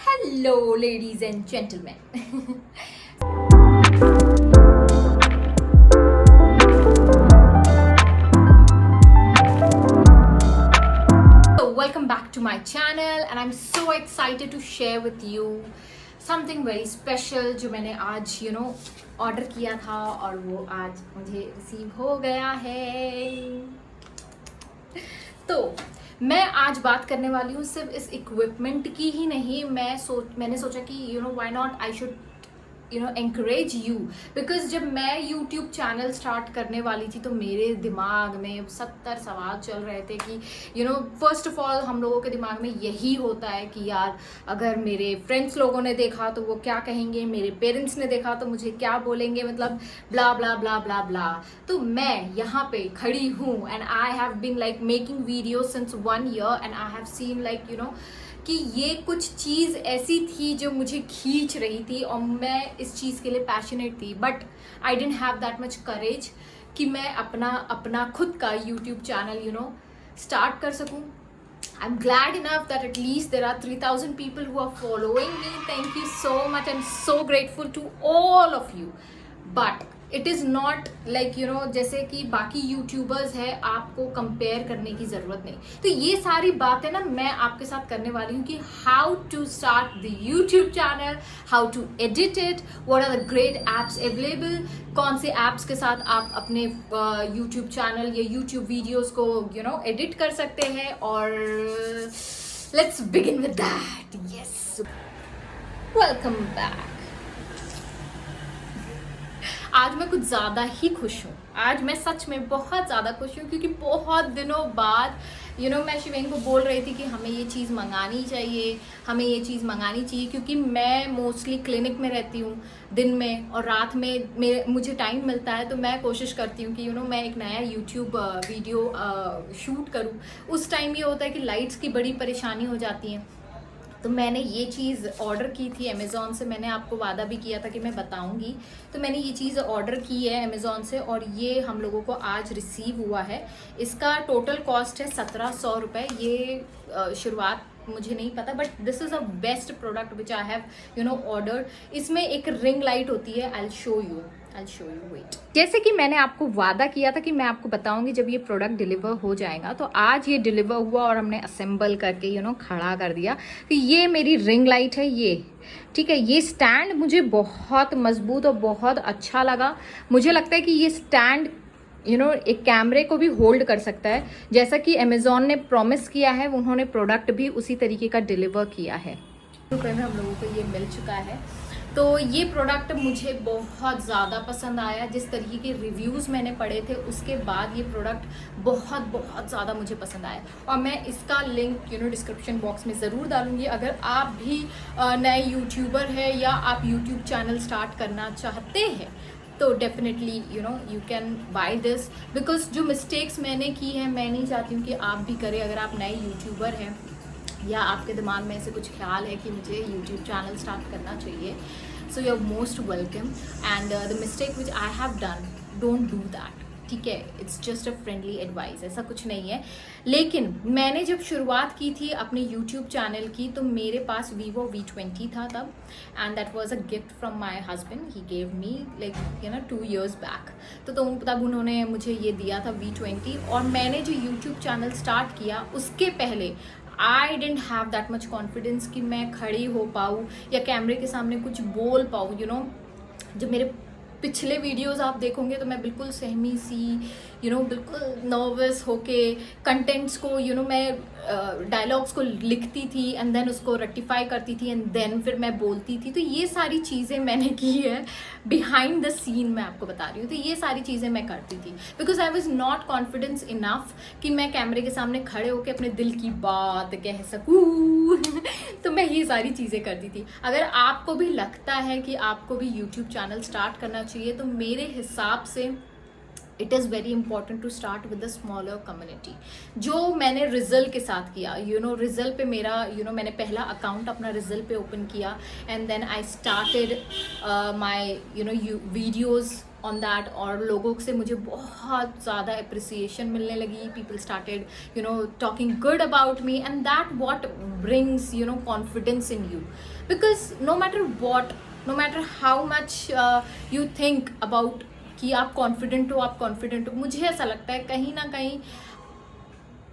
Hello, ladies and gentlemen. So, welcome back to my channel, and I'm so excited to share with you something very special जो मैंने आज order किया था और वो आज मुझे रिसीव हो गया है। तो मैं आज बात करने वाली हूँ सिर्फ इस इक्विपमेंट की ही नहीं। मैंने सोचा कि why not I should encourage you, because जब मैं YouTube चैनल स्टार्ट करने वाली थी तो मेरे दिमाग में 70 सवाल चल रहे थे कि फर्स्ट ऑफ ऑल हम लोगों के दिमाग में यही होता है कि यार अगर मेरे फ्रेंड्स लोगों ने देखा तो वो क्या कहेंगे, मेरे पेरेंट्स ने देखा तो मुझे क्या बोलेंगे, मतलब ब्ला ब्ला ब्ला ब्ला ब्ला। तो मैं यहाँ पे खड़ी हूँ and I have been like making video since 1 year and I have seen like कि ये कुछ चीज़ ऐसी थी जो मुझे खींच रही थी और मैं इस चीज़ के लिए पैशनेट थी, but I don't have that much करेज कि मैं अपना खुद का यूट्यूब चैनल स्टार्ट कर सकूं। I'm glad enough that at least there are 3,000 people who are following me. Thank you so much. I'm so grateful to all of you. But it is not like जैसे कि बाकी YouTubers है आपको compare करने की ज़रूरत नहीं। तो ये सारी बातें ना मैं आपके साथ करने वाली हूँ कि how to start the YouTube channel, how to edit it, what are the great apps available, कौन से एप्स के साथ आप अपने यूट्यूब चैनल या यूट्यूब वीडियोस को एडिट कर सकते हैं। और let's begin with that. Yes, welcome back. आज मैं कुछ ज़्यादा ही खुश हूँ। आज मैं सच में बहुत ज़्यादा खुश हूँ क्योंकि बहुत दिनों बाद मैं शिवेन को बोल रही थी कि हमें ये चीज़ मंगानी चाहिए, हमें ये चीज़ मंगानी चाहिए, क्योंकि मैं मोस्टली क्लिनिक में रहती हूँ दिन में और रात में मुझे टाइम मिलता है तो मैं कोशिश करती हूँ कि मैं एक नया यूट्यूब वीडियो शूट करूँ। उस टाइम ये होता है कि लाइट्स की बड़ी परेशानी हो जाती है। तो मैंने ये चीज़ ऑर्डर की थी अमेज़ॉन से। मैंने आपको वादा भी किया था कि मैं बताऊंगी, तो मैंने ये चीज़ ऑर्डर की है अमेज़ॉन से और ये हम लोगों को आज रिसीव हुआ है। इसका टोटल कॉस्ट है 1700 रुपये। ये शुरुआत मुझे नहीं पता, but this is a best product which I have order. इसमें एक रिंग लाइट होती है। I show you wait. जैसे कि मैंने आपको वादा किया था कि मैं आपको बताऊंगी जब ये प्रोडक्ट डिलीवर हो जाएगा, तो आज ये डिलीवर हुआ और हमने असेंबल करके खड़ा कर दिया। तो ये मेरी रिंग लाइट है, ये ठीक है। ये स्टैंड मुझे बहुत मजबूत और बहुत अच्छा लगा। मुझे लगता है कि ये स्टैंड एक कैमरे को भी होल्ड कर सकता है, जैसा कि अमेज़ॉन ने प्रॉमिस किया है। उन्होंने प्रोडक्ट भी उसी तरीके का डिलीवर किया है। रुपये में हम लोगों को ये मिल चुका है। तो ये प्रोडक्ट मुझे बहुत ज़्यादा पसंद आया। जिस तरीके के रिव्यूज़ मैंने पढ़े थे उसके बाद ये प्रोडक्ट बहुत ज़्यादा मुझे पसंद आया और मैं इसका लिंक डिस्क्रिप्शन बॉक्स में ज़रूर डालूंगी। अगर आप भी नए यूट्यूबर हैं या आप यूट्यूब चैनल स्टार्ट करना चाहते हैं तो definitely you can by this, because जो मिस्टेक्स मैंने की हैं मैं नहीं चाहती हूँ कि आप भी करें। अगर आप नए यूट्यूबर हैं या आपके दिमाग में ऐसे कुछ ख्याल है कि मुझे यूट्यूब चैनल स्टार्ट करना चाहिए, so you are most welcome. And the mistake which I have done, don't do that, ठीक है। It's just a friendly advice, ऐसा कुछ नहीं है। लेकिन मैंने जब शुरुआत की थी अपने यूट्यूब चैनल की तो मेरे पास Vivo V20 था तब, and that was a gift from my husband. He gave me like 2 years back. तो तब उन्होंने मुझे ये दिया था V20। और मैंने जो यूट्यूब चैनल स्टार्ट किया उसके पहले I don't have that much confidence कि मैं खड़ी हो पाऊँ या कैमरे के सामने कुछ बोल पाऊँ। जब मेरे पिछले वीडियोस आप देखोगे तो मैं बिल्कुल सहमी सी बिल्कुल नर्वस होके कंटेंट्स को मैं डायलॉग्स को लिखती थी एंड देन उसको रेक्टिफाई करती थी एंड देन फिर मैं बोलती थी। तो ये सारी चीज़ें मैंने की है बिहाइंड द सीन, मैं आपको बता रही हूँ। तो ये सारी चीज़ें मैं करती थी because I was not confidence enough कि मैं कैमरे के सामने खड़े होकर अपने दिल की बात कह सकूँ। तो मैं ये सारी चीज़ें करती थी। अगर आपको भी लगता है कि आपको भी यूट्यूब चैनल स्टार्ट करना चाहिए तो मेरे हिसाब से it is very important to start with the smaller community, जो मैंने रिजल के साथ किया। रिजल पे मेरा मैंने पहला अकाउंट अपना रिजल पे ओपन किया and then I started my videos on that, और लोगों से मुझे बहुत ज़्यादा अप्रिसिएशन मिलने लगी. People started talking good about me, and that what brings confidence in you. Because no matter what, no matter how much you think about कि आप कॉन्फिडेंट हो, मुझे ऐसा लगता है कहीं ना कहीं,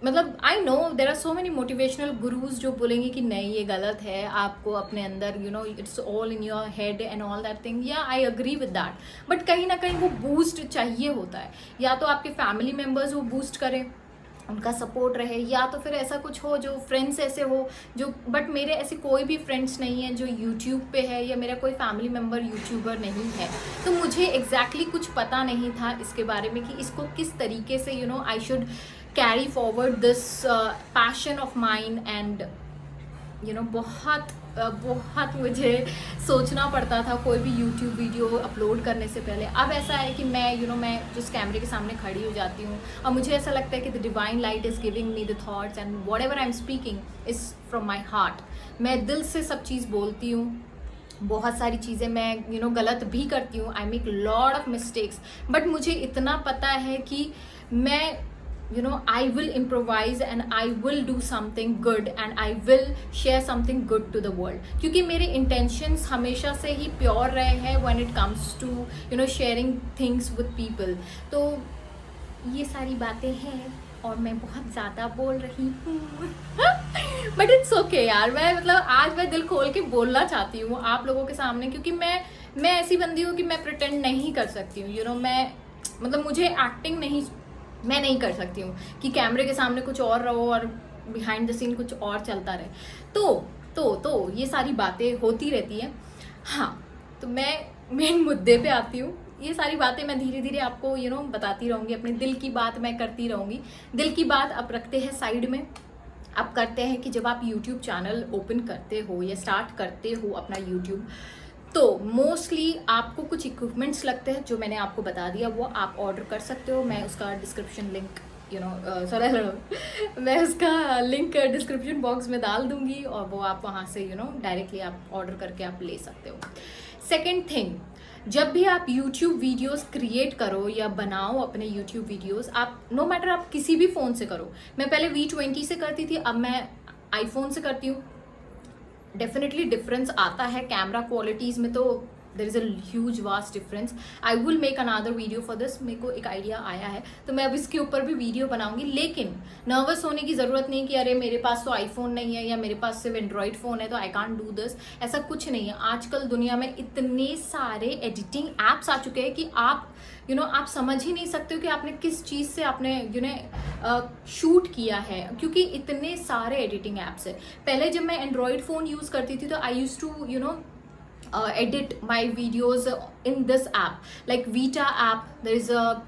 मतलब I know there are so many motivational gurus जो बोलेंगे कि नहीं ये गलत है, आपको अपने अंदर it's all in your head and all that thing. Yeah I agree with that, but कहीं ना कहीं वो बूस्ट चाहिए होता है. या तो आपके फैमिली मेम्बर्स वो बूस्ट करें, उनका सपोर्ट रहे, या तो फिर ऐसा कुछ हो जो फ्रेंड्स ऐसे हो जो, बट मेरे ऐसे कोई भी फ्रेंड्स नहीं है जो यूट्यूब पे है, या मेरा कोई फैमिली मेम्बर यूट्यूबर नहीं है. तो मुझे एग्जैक्टली कुछ पता नहीं था इसके बारे में कि इसको किस तरीके से I should carry forward this passion of mine. And बहुत मुझे सोचना पड़ता था कोई भी यूट्यूब वीडियो अपलोड करने से पहले. अब ऐसा है कि मैं जिस कैमरे के सामने खड़ी हो जाती हूँ, अब मुझे ऐसा लगता है कि the divine light is giving me the thoughts, and what ever I am speaking is from my heart. मैं दिल से सब चीज़ बोलती हूँ. बहुत सारी चीज़ें मैं गलत भी करती हूँ. I make lot of mistakes, but मुझे इतना पता है कि मैं I will improvise and I will do something good and I will share something good to the world. क्योंकि मेरे intentions हमेशा से ही pure रहे हैं when it comes to sharing things with people. तो ये सारी बातें हैं और मैं बहुत ज़्यादा बोल रही हूँ. बट इट्स ओके यार, आज मैं दिल खोल के बोलना चाहती हूँ आप लोगों के सामने, क्योंकि मैं ऐसी बंदी हूँ कि मैं प्रिटेंड नहीं कर सकती हूँ. मैं मुझे एक्टिंग मैं नहीं कर सकती हूँ कि कैमरे के सामने कुछ और रहो और बिहाइंड द सीन कुछ और चलता रहे. तो ये सारी बातें होती रहती हैं. हाँ, तो मैं मेन मुद्दे पे आती हूँ. ये सारी बातें मैं धीरे धीरे आपको बताती रहूँगी. अपने दिल की बात मैं करती रहूँगी. दिल की बात अब रखते हैं साइड में. अब करते हैं कि जब आप यूट्यूब चैनल ओपन करते हो या स्टार्ट करते हो अपना यूट्यूब, तो मोस्टली आपको कुछ इक्विपमेंट्स लगते हैं जो मैंने आपको बता दिया, वो आप ऑर्डर कर सकते हो. मैं उसका डिस्क्रिप्शन लिंक मैं उसका लिंक डिस्क्रिप्शन बॉक्स में डाल दूंगी, और वो आप वहाँ से डायरेक्टली आप ऑर्डर करके आप ले सकते हो. सेकेंड थिंग, जब भी आप YouTube वीडियोस क्रिएट करो या बनाओ अपने YouTube वीडियोस, आप नो मैटर आप किसी भी फ़ोन से करो. मैं पहले V20 से करती थी, अब मैं आईफोन से करती हूँ. डेफिनेटली डिफरेंस आता है कैमरा क्वालिटीज़ में, तो there is a huge vast difference. I will make another video for this. मेरे को एक आइडिया आया है तो मैं अब इसके ऊपर भी वीडियो बनाऊंगी. लेकिन नर्वस होने की ज़रूरत नहीं कि अरे मेरे पास तो आईफोन नहीं है या मेरे पास सिर्फ एंड्रॉयड फ़ोन है तो आई कांट डू दिस. ऐसा कुछ नहीं है. आजकल दुनिया में इतने सारे एडिटिंग ऐप्स आ चुके हैं कि आप आप समझ ही नहीं सकते हो कि आपने किस चीज़ से आपने शूट किया है, क्योंकि इतने सारे एडिटिंग ऐप्स है. पहले जब मैं एंड्रॉयड फ़ोन यूज़ करती थी तो I use to edit my videos in this app like Vita app. There is a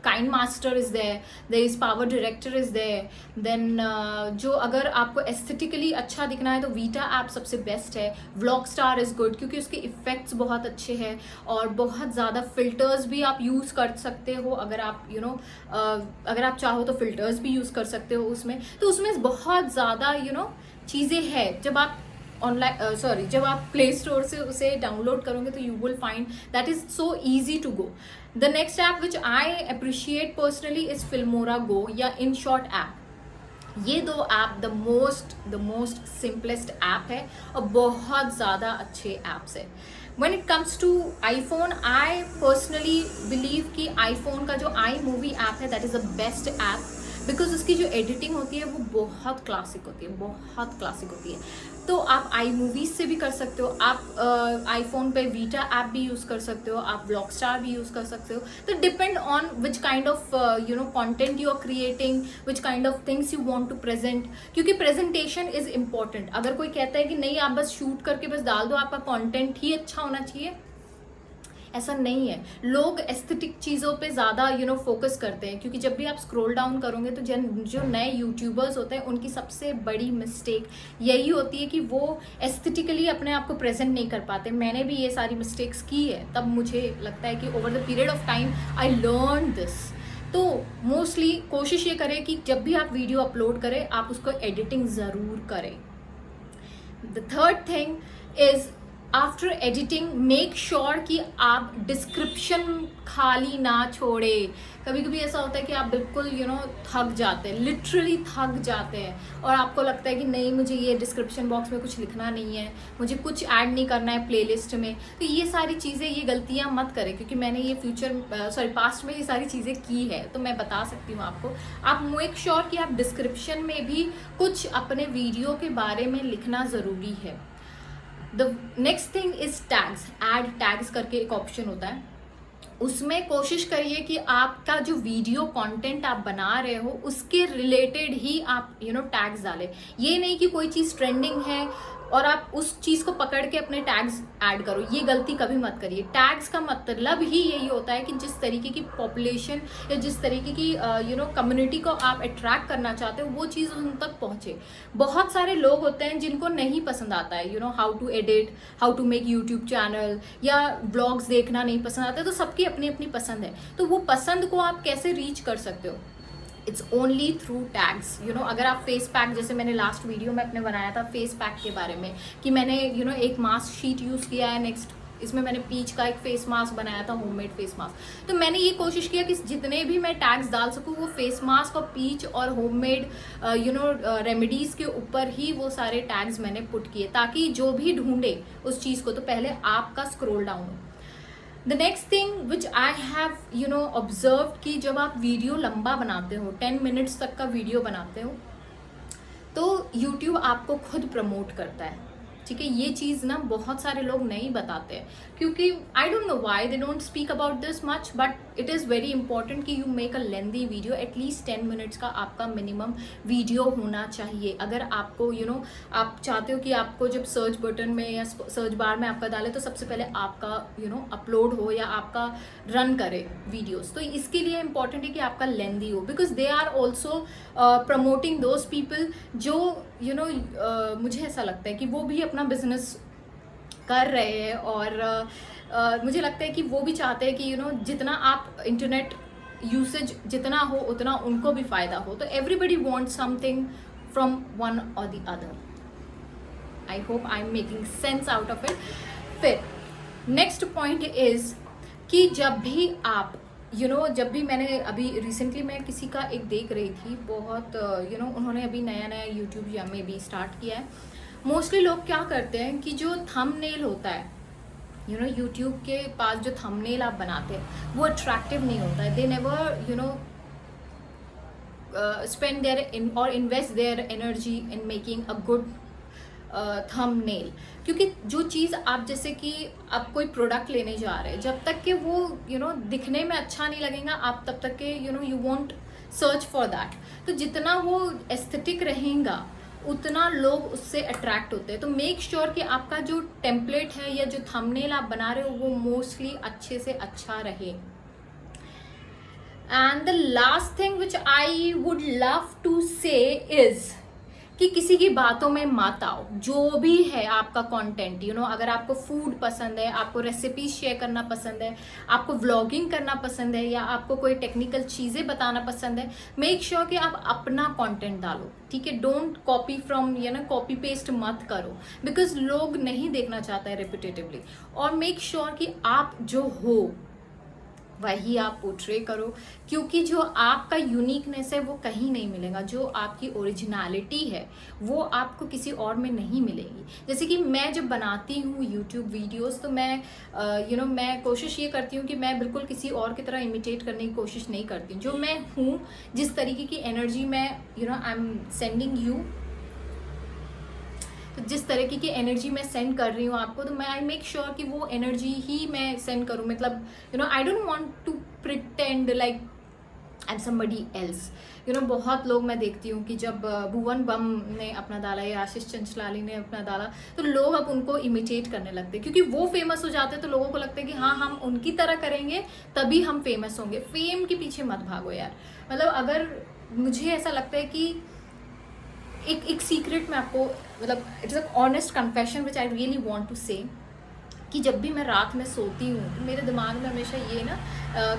KineMaster is there is Power Director is there. then जो अगर आपको एस्थेटिकली अच्छा दिखना है तो वीटा ऐप सबसे बेस्ट है. व्लॉगस्टार इज़ गुड क्योंकि उसके इफ़ेक्ट्स बहुत अच्छे हैं और बहुत ज़्यादा फ़िल्टर्स भी आप यूज़ कर सकते हो. अगर आप अगर आप चाहो तो फ़िल्टर्स भी यूज़ कर सकते हो उसमें. तो उसमें बहुत ज़्यादा चीज़ें हैं. जब आप जब आप प्ले स्टोर से उसे डाउनलोड करोगे तो you will find that is so easy to go. The next app which I appreciate personally is Filmora Go या इन शॉर्ट ऐप. ये दो app the most simplest app है और बहुत ज़्यादा अच्छे ऐप्स है. When it comes to iPhone, I personally believe कि iPhone का जो iMovie ऐप है that is the best app because उसकी जो एडिटिंग होती है वो बहुत क्लासिक होती है. तो आप आई मूवीज़ से भी कर सकते हो. आप आईफोन पे वीटा ऐप भी यूज़ कर सकते हो. आप व्लॉगस्टार भी यूज़ कर सकते हो. तो depend on which kind of content you are creating, which kind of things you want to present. क्योंकि प्रेजेंटेशन इज़ इम्पॉर्टेंट. अगर कोई कहता है कि नहीं आप बस शूट करके बस डाल दो, आपका कॉन्टेंट ही अच्छा होना चाहिए, ऐसा नहीं है. लोग एस्थेटिक चीज़ों पे ज़्यादा फोकस करते हैं. क्योंकि जब भी आप स्क्रॉल डाउन करोगे तो जो नए यूट्यूबर्स होते हैं उनकी सबसे बड़ी मिस्टेक यही होती है कि वो एस्थेटिकली अपने आप को प्रेजेंट नहीं कर पाते. मैंने भी ये सारी मिस्टेक्स की है. तब मुझे लगता है कि over the period of time I learn this. तो मोस्टली कोशिश ये करें कि जब भी आप वीडियो अपलोड करें आप उसको एडिटिंग ज़रूर करें. The third thing is after editing make sure कि आप डिस्क्रिप्शन खाली ना छोड़े। कभी कभी ऐसा होता है कि आप बिल्कुल थक जाते हैं, लिटरली थक जाते हैं, और आपको लगता है कि नहीं, मुझे ये डिस्क्रिप्शन बॉक्स में कुछ लिखना नहीं है, मुझे कुछ ऐड नहीं करना है प्लेलिस्ट में। तो ये सारी चीज़ें, ये गलतियां मत करें, क्योंकि मैंने ये पास्ट में ये सारी चीज़ें की है, तो मैं बता सकती हूँ आपको। आप मेक श्योर कि आप डिस्क्रिप्शन में भी कुछ अपने वीडियो के बारे में लिखना ज़रूरी है। The next thing is tags. Add tags करके एक ऑप्शन होता है, उसमें कोशिश करिए कि आपका जो वीडियो कंटेंट आप बना रहे हो उसके रिलेटेड ही आप टैग्स डालें। ये नहीं कि कोई चीज़ ट्रेंडिंग है और आप उस चीज़ को पकड़ के अपने टैग्स ऐड करो, ये गलती कभी मत करिए। टैग्स का मतलब ही यही होता है कि जिस तरीके की पॉपुलेशन या जिस तरीके की कम्युनिटी को आप अट्रैक्ट करना चाहते हो वो चीज़ उन तक पहुँचे। बहुत सारे लोग होते हैं जिनको नहीं पसंद आता है how to edit, how to make YouTube channel, या ब्लॉग्स देखना नहीं पसंद आता है। तो सबकी अपनी अपनी पसंद है, तो वो पसंद को आप कैसे रीच कर सकते हो? It's only through tags. अगर आप फेस पैक, जैसे मैंने लास्ट वीडियो में अपने बनाया था फेस पैक के बारे में, कि मैंने एक मास्क शीट यूज़ किया है, नेक्स्ट इसमें मैंने पीच का एक फेस मास्क बनाया था, होममेड फेस मास्क। तो मैंने ये कोशिश किया कि जितने भी मैं टैग्स डाल सकूँ वो फेस मास्क और पीच और होममेड रेमेडीज़ के ऊपर ही वो सारे टैग्स मैंने पुट किए, ताकि जो भी ढूंढे उस चीज़ को तो पहले आपका स्क्रॉल डाउन हो। The next thing which I have observe, कि जब आप वीडियो लंबा बनाते हो, 10 मिनट्स तक का वीडियो बनाते हो, तो यूट्यूब आपको खुद प्रमोट करता है। ठीक है, ये चीज़ ना बहुत सारे लोग नहीं बताते हैं, क्योंकि I don't know why they don't speak about this much, but it is very important कि you make a lengthy video. At least 10 minutes का आपका मिनिमम वीडियो होना चाहिए। अगर आपको आप चाहते हो कि आपको जब सर्च बटन में या सर्च बार में आपका डाले तो सबसे पहले आपका अपलोड हो या आपका रन करे वीडियोस, तो इसके लिए इंपॉर्टेंट है कि आपका लेंदी हो, because they are also promoting those people जो मुझे ऐसा लगता है कि वो भी अपना बिजनेस कर रहे हैं, और मुझे लगता है कि वो भी चाहते हैं कि जितना आप इंटरनेट यूसेज जितना हो उतना उनको भी फ़ायदा हो। तो everybody want something from one or the other. I hope I am making sense out of it. फिर नेक्स्ट पॉइंट इज़ कि जब भी आप जब भी मैंने अभी रिसेंटली मैं किसी का एक देख रही थी, बहुत उन्होंने अभी नया नया यूट्यूब या में भी स्टार्ट किया है। मोस्टली लोग क्या करते हैं कि जो थंबनेल होता है, यूट्यूब के पास जो थंबनेल आप बनाते हैं वो अट्रैक्टिव नहीं होता है। दे नेवर स्पेंड देयर और invest their energy in making a good thumbnail, क्योंकि जो चीज़ आप, जैसे कि आप कोई प्रोडक्ट लेने जा रहे हैं, जब तक कि वो दिखने में अच्छा नहीं लगेगा, आप तब तक के you want search for that. तो जितना वो एस्थेटिक रहेगा उतना लोग उससे अट्रैक्ट होते हैं। तो मेक श्योर कि आपका जो टेम्पलेट है या जो थंबनेल आप बना रहे हो वो मोस्टली अच्छे से अच्छा रहे। And the last thing which I would love to say is कि किसी की बातों में मत आओ। जो भी है आपका कंटेंट, अगर आपको फूड पसंद है, आपको रेसिपीज शेयर करना पसंद है, आपको व्लॉगिंग करना पसंद है, या आपको कोई टेक्निकल चीज़ें बताना पसंद है, मेक श्योर कि आप अपना कंटेंट डालो। ठीक है, don't copy from copy paste मत करो, बिकॉज लोग नहीं देखना चाहते हैं रिपीटेटिवली। और मेक श्योर कि आप जो हो वही आप पोर्ट्रे करो, क्योंकि जो आपका यूनिकनेस है वो कहीं नहीं मिलेगा। जो आपकी ओरिजिनलिटी है वो आपको किसी और में नहीं मिलेगी। जैसे कि मैं जब बनाती हूँ यूट्यूब वीडियोस, तो मैं मैं कोशिश ये करती हूँ कि मैं बिल्कुल किसी और की तरह इमिटेट करने की कोशिश नहीं करती। जो मैं हूँ, जिस तरीके की एनर्जी मैं आई एम सेंडिंग यू, तो जिस तरीके की एनर्जी मैं सेंड कर रही हूँ आपको, तो मैं आई मेक श्योर कि वो एनर्जी ही मैं सेंड करूँ। मतलब I don't want to pretend like I am somebody else. बहुत लोग मैं देखती हूँ कि जब भुवन बम ने अपना डाला या आशीष चंचलानी ने अपना डाला, तो लोग अब उनको इमिटेट करने लगते हैं, क्योंकि वो फेमस हो जाते हैं। तो लोगों को लगता है कि हाँ, हम उनकी तरह करेंगे तभी हम फेमस होंगे। फेम के पीछे मत भागो यार। मतलब अगर मुझे ऐसा लगता है कि एक सीक्रेट मैं आपको, मतलब it's a honest confession which I really want to say, कि जब भी मैं रात में सोती हूँ तो मेरे दिमाग में हमेशा ये ना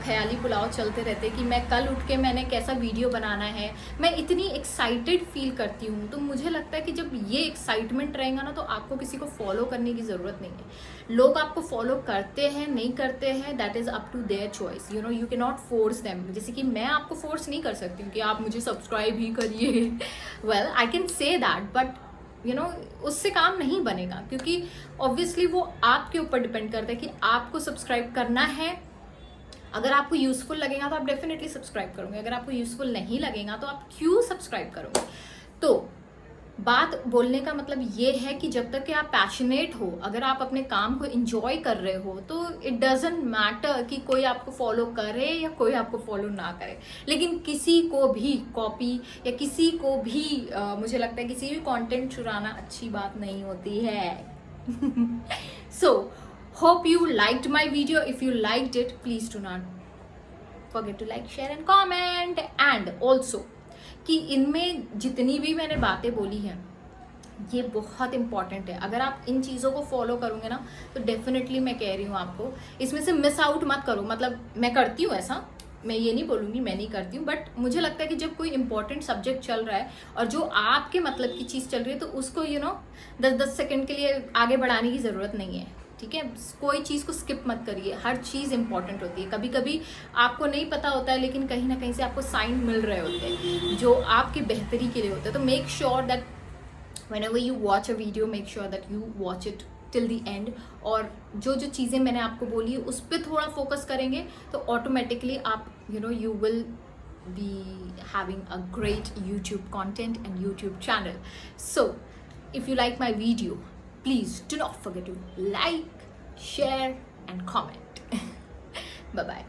ख्याली पुलाव चलते रहते कि मैं कल उठ के मैंने कैसा वीडियो बनाना है। मैं इतनी एक्साइटेड फील करती हूँ, तो मुझे लगता है कि जब ये एक्साइटमेंट रहेगा ना तो आपको किसी को फॉलो करने की ज़रूरत नहीं है। लोग आपको फॉलो करते हैं नहीं करते हैं, that is up to their choice, you know, you can not force them. जैसे कि मैं आपको फोर्स नहीं कर सकती हूँ कि आप मुझे सब्सक्राइब ही करिए। Well I can say that, but you know उससे काम नहीं बनेगा, क्योंकि ऑब्वियसली वो आपके ऊपर डिपेंड करता है कि आपको सब्सक्राइब करना है। अगर आपको यूजफुल लगेगा तो आप डेफिनेटली सब्सक्राइब करोगे, अगर आपको यूजफुल नहीं लगेगा तो आप क्यों सब्सक्राइब करोगे। तो बात बोलने का मतलब ये है कि जब तक कि आप पैशनेट हो, अगर आप अपने काम को एंजॉय कर रहे हो, तो इट डजेंट मैटर कि कोई आपको फॉलो करे या कोई आपको फॉलो ना करे। लेकिन किसी को भी कॉपी या किसी को भी मुझे लगता है किसी भी कंटेंट चुराना अच्छी बात नहीं होती है। So hope you liked my video. If you liked it, please do not forget to like, share and comment. And also कि इनमें जितनी भी मैंने बातें बोली हैं ये बहुत इंपॉर्टेंट है। अगर आप इन चीज़ों को फॉलो करोगे ना तो डेफिनेटली मैं कह रही हूँ आपको इसमें से मिस आउट मत करो। मतलब मैं करती हूँ ऐसा, मैं ये नहीं बोलूँगी मैं नहीं करती हूँ, बट मुझे लगता है कि जब कोई इंपॉर्टेंट सब्जेक्ट चल रहा है और जो आपके मतलब की चीज़ चल रही है तो उसको 10-10 सेकेंड के लिए आगे बढ़ाने की ज़रूरत नहीं है। ठीक है, कोई चीज़ को स्किप मत करिए, हर चीज़ इंपॉर्टेंट होती है। कभी कभी आपको नहीं पता होता है लेकिन कहीं ना कहीं से आपको साइन मिल रहे होते हैं जो आपकी बेहतरी के लिए होते हैं। तो make sure that whenever you watch a video, make sure that you watch it till the end। और जो जो चीज़ें मैंने आपको बोली है उस पर थोड़ा फोकस करेंगे तो ऑटोमेटिकली आप you will be having a great YouTube content and YouTube channel। So if you like my video, please do not forget to like, share and comment। Bye bye।